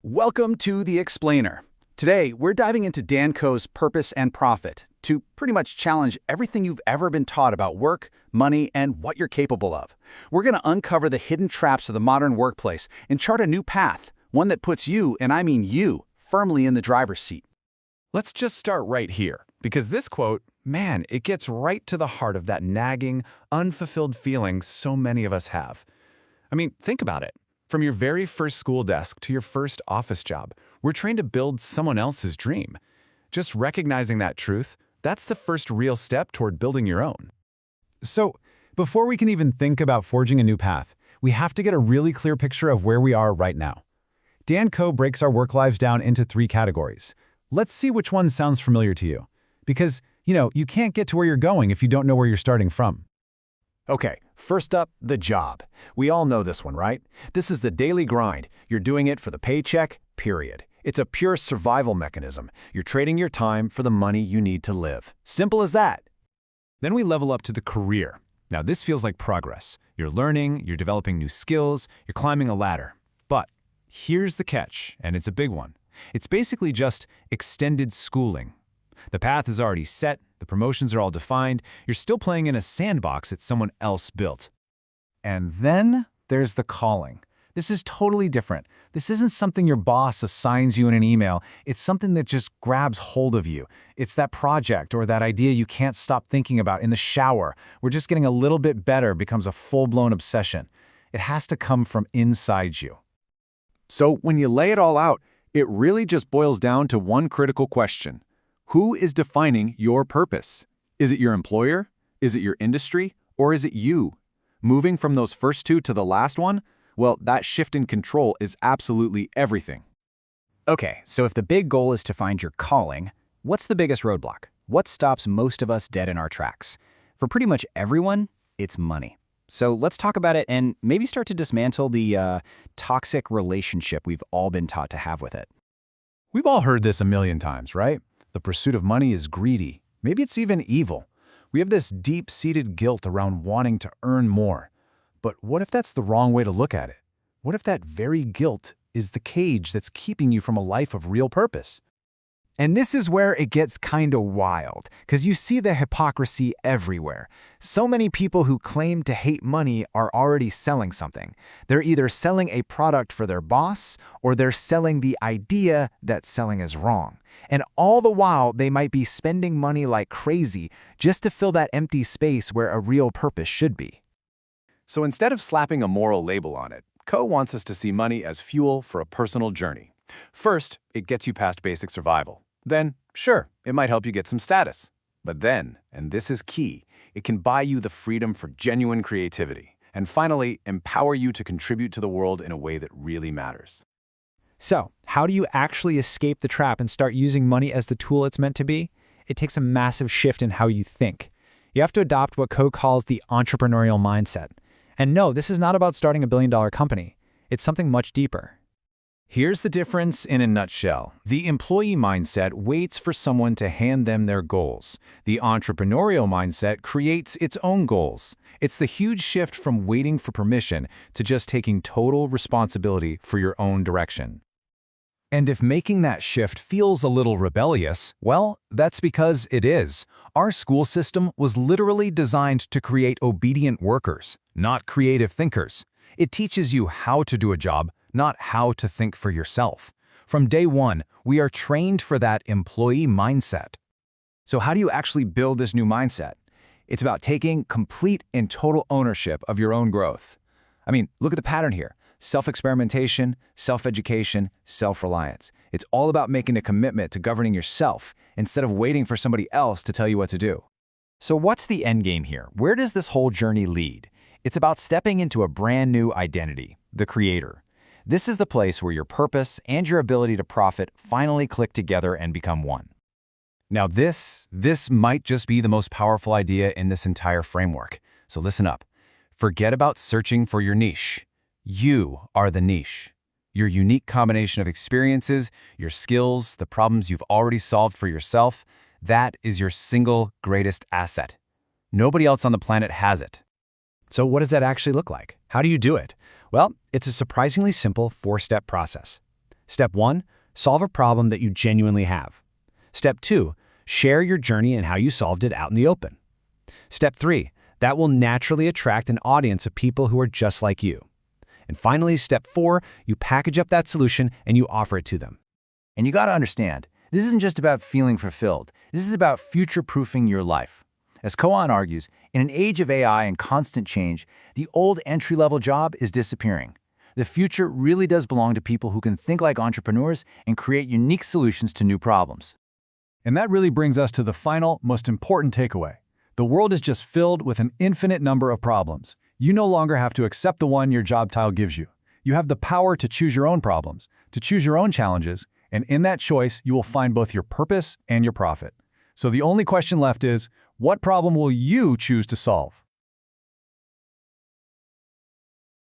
Welcome to The Explainer. Today, we're diving into Dan Koe's Purpose and Profit to pretty much challenge everything you've ever been taught about work, money, and what you're capable of. We're going to uncover the hidden traps of the modern workplace and chart a new path, one that puts you, and I mean you, firmly in the driver's seat. Let's just start right here, because this quote, man, it gets right to the heart of that nagging, unfulfilled feeling so many of us have. I mean, think about it. From your very first school desk to your first office job, we're trained to build someone else's dream. Just recognizing that truth, that's the first real step toward building your own. So, before we can even think about forging a new path, we have to get a really clear picture of where we are right now. Dan Koe breaks our work lives down into 3 categories. Let's see which one sounds familiar to you. Because, you can't get to where you're going if you don't know where you're starting from. Okay, first up, the job. We all know this one, right? This is the daily grind. You're doing it for the paycheck, period. It's a pure survival mechanism. You're trading your time for the money you need to live. Simple as that. Then we level up to the career. Now this feels like progress. You're learning, you're developing new skills, you're climbing a ladder. But here's the catch, and it's a big one. It's basically just extended schooling. The path is already set, the promotions are all defined, you're still playing in a sandbox that someone else built. And then there's the calling. This is totally different. This isn't something your boss assigns you in an email. It's something that just grabs hold of you. It's that project or that idea you can't stop thinking about in the shower, where just getting a little bit better becomes a full-blown obsession. It has to come from inside you. So when you lay it all out, it really just boils down to one critical question. Who is defining your purpose? Is it your employer? Is it your industry? Or is it you? Moving from those first 2 to the last one? Well, that shift in control is absolutely everything. Okay, so if the big goal is to find your calling, what's the biggest roadblock? What stops most of us dead in our tracks? For pretty much everyone, it's money. So let's talk about it and maybe start to dismantle the toxic relationship we've all been taught to have with it. We've all heard this a million times, right? The pursuit of money is greedy. Maybe it's even evil. We have this deep-seated guilt around wanting to earn more. But what if that's the wrong way to look at it? What if that very guilt is the cage that's keeping you from a life of real purpose? And this is where it gets kinda wild, because you see the hypocrisy everywhere. So many people who claim to hate money are already selling something. They're either selling a product for their boss, or they're selling the idea that selling is wrong. And all the while, they might be spending money like crazy just to fill that empty space where a real purpose should be. So instead of slapping a moral label on it, Koe wants us to see money as fuel for a personal journey. First, it gets you past basic survival. Then, sure, it might help you get some status. But then, and this is key, it can buy you the freedom for genuine creativity. And finally, empower you to contribute to the world in a way that really matters. So, how do you actually escape the trap and start using money as the tool it's meant to be? It takes a massive shift in how you think. You have to adopt what Koe calls the entrepreneurial mindset. And no, this is not about starting a billion-dollar company. It's something much deeper. Here's the difference in a nutshell. The employee mindset waits for someone to hand them their goals. The entrepreneurial mindset creates its own goals. It's the huge shift from waiting for permission to just taking total responsibility for your own direction. And if making that shift feels a little rebellious, well, that's because it is. Our school system was literally designed to create obedient workers, not creative thinkers. It teaches you how to do a job, not how to think for yourself. From day one, we are trained for that employee mindset. So how do you actually build this new mindset? It's about taking complete and total ownership of your own growth. I mean, look at the pattern here. Self-experimentation, self-education, self-reliance. It's all about making a commitment to governing yourself instead of waiting for somebody else to tell you what to do. So what's the end game here? Where does this whole journey lead? It's about stepping into a brand new identity, the creator. This is the place where your purpose and your ability to profit finally click together and become one. Now this might just be the most powerful idea in this entire framework. So listen up. Forget about searching for your niche. You are the niche. Your unique combination of experiences, your skills, the problems you've already solved for yourself, that is your single greatest asset. Nobody else on the planet has it. So what does that actually look like? How do you do it? Well, it's a surprisingly simple 4-step process. Step 1, solve a problem that you genuinely have. Step 2, share your journey and how you solved it out in the open. Step 3, that will naturally attract an audience of people who are just like you. And finally, step 4, you package up that solution and you offer it to them. And you got to understand, this isn't just about feeling fulfilled. This is about future-proofing your life. As Koe argues, in an age of AI and constant change, the old entry-level job is disappearing. The future really does belong to people who can think like entrepreneurs and create unique solutions to new problems. And that really brings us to the final, most important takeaway. The world is just filled with an infinite number of problems. You no longer have to accept the one your job title gives you. You have the power to choose your own problems, to choose your own challenges, and in that choice, you will find both your purpose and your profit. So the only question left is, what problem will you choose to solve?